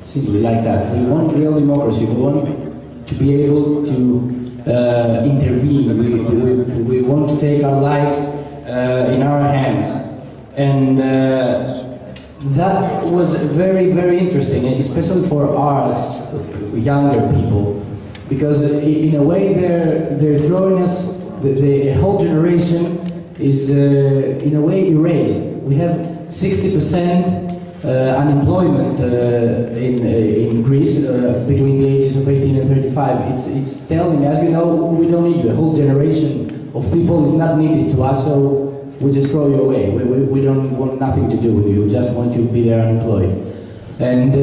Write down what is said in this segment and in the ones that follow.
simply like that. We want real democracy. We want to be able to intervene. We want to take our lives in our hands. And that was very, very interesting, especially for us, younger people, because in a way they're throwing us, the whole generation is in a way erased. We have 60% unemployment in Greece between the ages of 18 and 35. It's telling us, we don't need you. A whole generation of people is not needed to us, so we just throw you away. We don't want nothing to do with you. We just want you to be there unemployed. And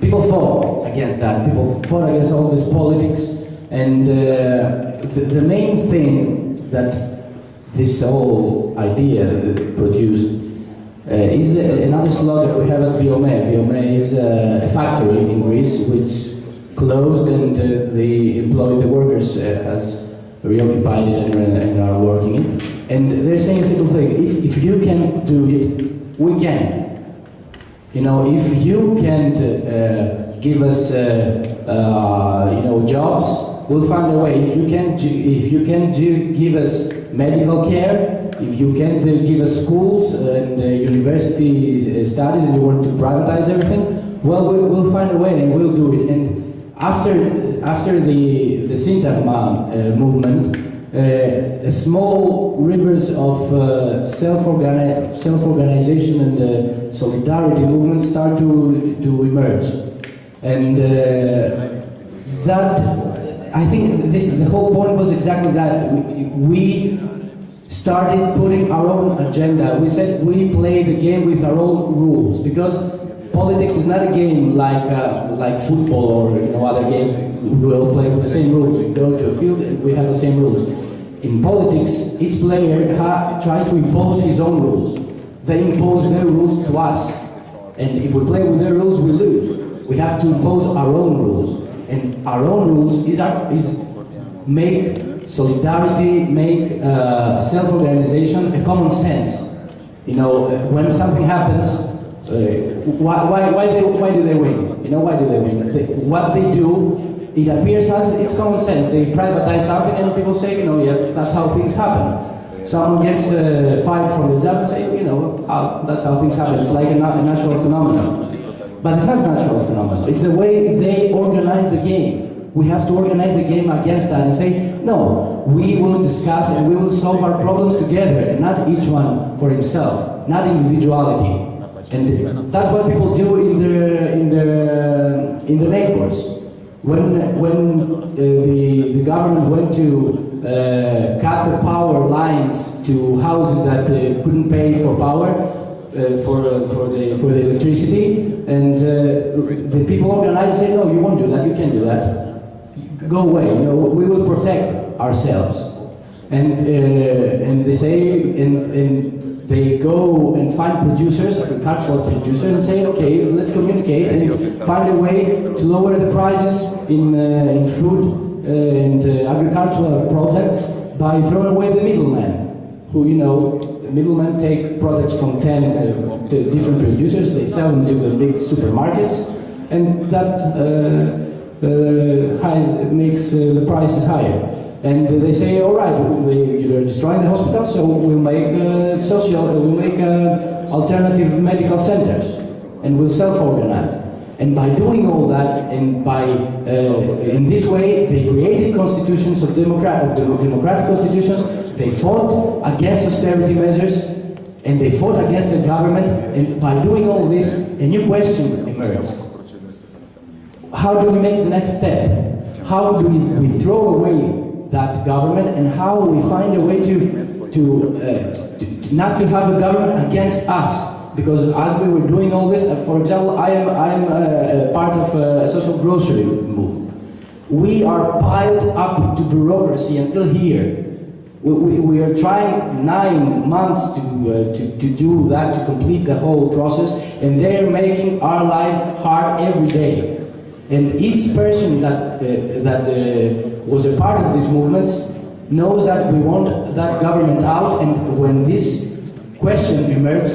people fought against that. People fought against all this politics. And the main thing that this whole idea produced is another slogan we have at Viome. Viome is a factory in Greece which closed, and the workers has reoccupied it and are working it. And they're saying a simple thing: if you can do it, we can. If you can't give us jobs, we'll find a way. If you can't give us medical care, if you can't give us schools and university studies, and you want to privatize everything, well, we'll find a way and we'll do it. And after the Syntagma movement, small rivers of self-organization and solidarity movements start to emerge, and that, I think the whole point was exactly that. We started putting our own agenda. We said we play the game with our own rules, because politics is not a game like football or other games. We all play with the same rules. We go to a field and we have the same rules. In politics, each player tries to impose his own rules. They impose their rules to us, and if we play with their rules, we lose. We have to impose our own rules, and our own rules is make solidarity, make self-organization a common sense. When something happens, why do they win? Why do they win? What they do, it appears as it's common sense. They privatize something and people say, yeah, that's how things happen. Someone gets fired from the job and say, that's how things happen. It's like a natural phenomenon. But it's not a natural phenomenon. It's the way they organize the game. We have to organize the game against that and say, no, we will discuss and we will solve our problems together, and not each one for himself, not individuality. And that's what people do in their neighborhoods. When the government went to cut the power lines to houses that couldn't pay for power, for the electricity, and the people organized and say, no, you won't do that, you can't do that. Go away, we will protect ourselves. And they say, and they go and find producers, agricultural producers, and say, okay, let's communicate and find a way to lower the prices in food and agricultural products by throwing away the middleman, who, the middlemen take products from 10 different producers, they sell them to the big supermarkets, and that makes the prices higher. And they say, all right, you're destroying the hospital, so we'll make alternative medical centers, and we'll self-organize. And by doing all that, and by in this way, they created constitutions of democratic constitutions. They fought against austerity measures, and they fought against the government. And by doing all this, a new question emerged. How do we make the next step? How do we throw away that government, and how we find a way to not to have a government against us? Because as we were doing all this, for example, I am a part of a social grocery movement. We are piled up to bureaucracy until here. We are trying 9 months to do that, to complete the whole process, and they are making our life hard every day. And each person that was a part of these movements knows that we want that government out. And when this question emerged,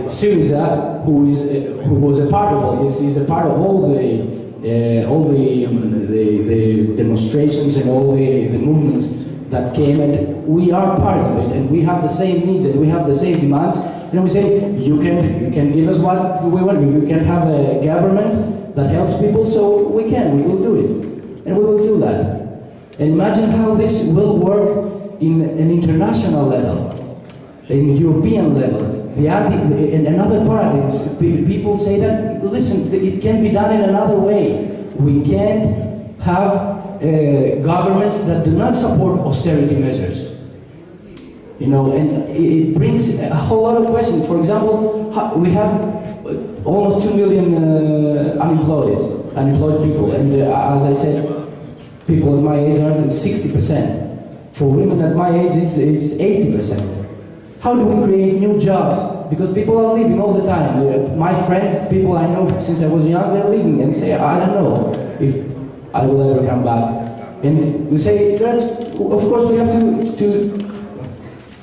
Syriza who was a part of all this, is a part of all the demonstrations and all the movements that came, and we are part of it, and we have the same needs and we have the same demands. And we say, you can give us what we want. You can have a government that helps people, so we will do it, and we will do that. And imagine how this will work in an international level, in European level. In another paradigms, people say that, listen, it can be done in another way. We can't have governments that do not support austerity measures. You know, and it brings a whole lot of questions. For example, we have almost 2 million unemployed people, and as I said, people at my age are 60%. For women at my age, it's 80%. How do we create new jobs? Because people are leaving all the time. My friends, people I know since I was young, they're leaving and say, I don't know if I will ever come back. And we say, of course we have to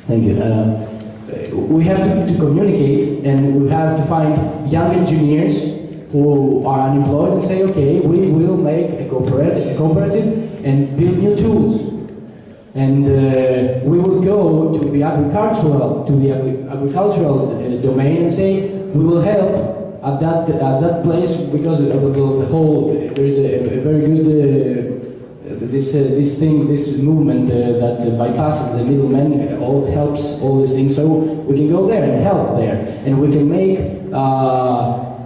thank you. We have to communicate, and we have to find young engineers who are unemployed and say, okay, we will make a cooperative and build new tools. And we will go to the agricultural domain and say we will help at that place, because of the whole, there is a very good this movement that bypasses the middlemen, helps all these things. So we can go there and help there, and we can make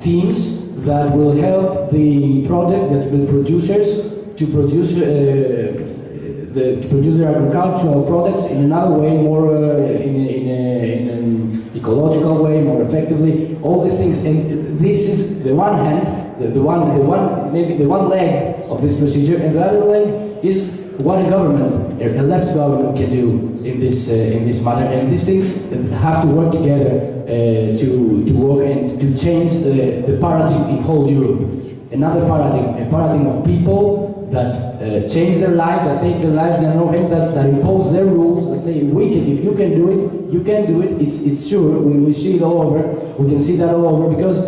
teams that will help the producers to produce their agricultural products in another way, more in an ecological way, more effectively. All these things, and this is the one hand, maybe the one leg of this procedure, and the other leg is what a left government can do in this matter. And these things have to work together to work and to change the paradigm in whole Europe. Another paradigm, a paradigm of people that change their lives, that take their lives in their own hands, that impose their rules, that say, if you can do it, you can do it. It's sure. We see it all over. We can see that all over, because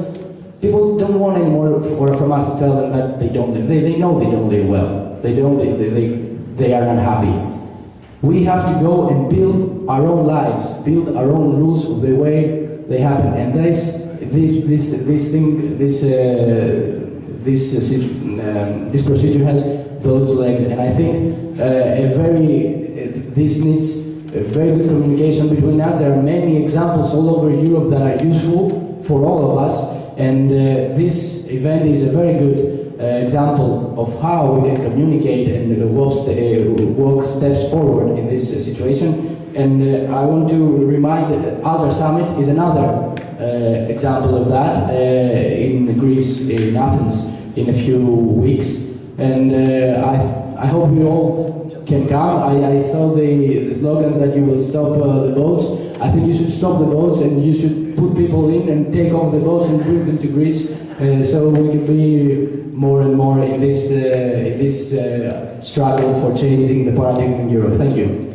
people don't want anymore from us to tell them that they don't live. They know they don't live well. They are not happy. We have to go and build our own lives, build our own rules of the way they happen. And this procedure has those legs, and I think this needs a very good communication between us. There are many examples all over Europe that are useful for all of us, and this event is a very good example of how we can communicate and walk steps forward in this situation. And I want to remind that Alter Summit is another example of that in Greece, in Athens, in a few weeks. And I hope you all can come. I saw the slogans that you will stop the boats. I think you should stop the boats, and you should put people in and take off the boats and bring them to Greece, so we can be more and more in this struggle for changing the paradigm in Europe. Thank you.